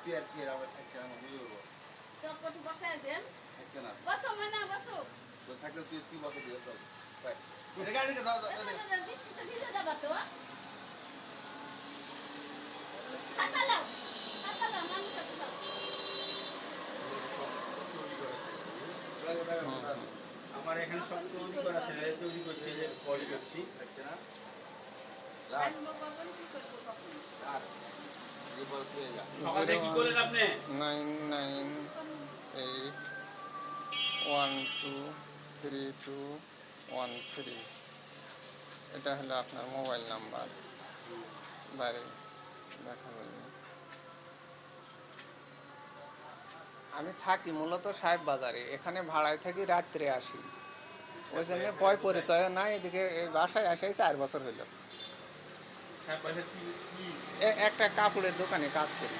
আমার থাকছে না বুঝবো তো কত বসায় দেন থাকছে না বসো না বসো তো থাকলে তুই বসে দিয়ে চল এদিকে এদিকে দাও বৃষ্টিতে ভিজে যাবা তো ছাতা লাও মানুষ ছাতা লাও আমার এখানে সব তৈরি করা ছিল তৈরি করছি যে পলি করছি থাকছে না আমি বাবা বলি কি করব কখন আর এই বল তুই যা সকালে কি করলেন আপনি 9981231213 এটা হলো আপনার মোবাইল নাম্বার বাড়ি দেখা যাবে। আমি থাকি মূলত সাহেব বাজারে, এখানে ভাড়ায় থাকি, রাত্রে আসি, ওই জন্য ভয় পরিচয় নাই। এদিকে বাসায় আসাই 4 বছর হইল। একটা কাপড়ের দোকানে কাজ করি।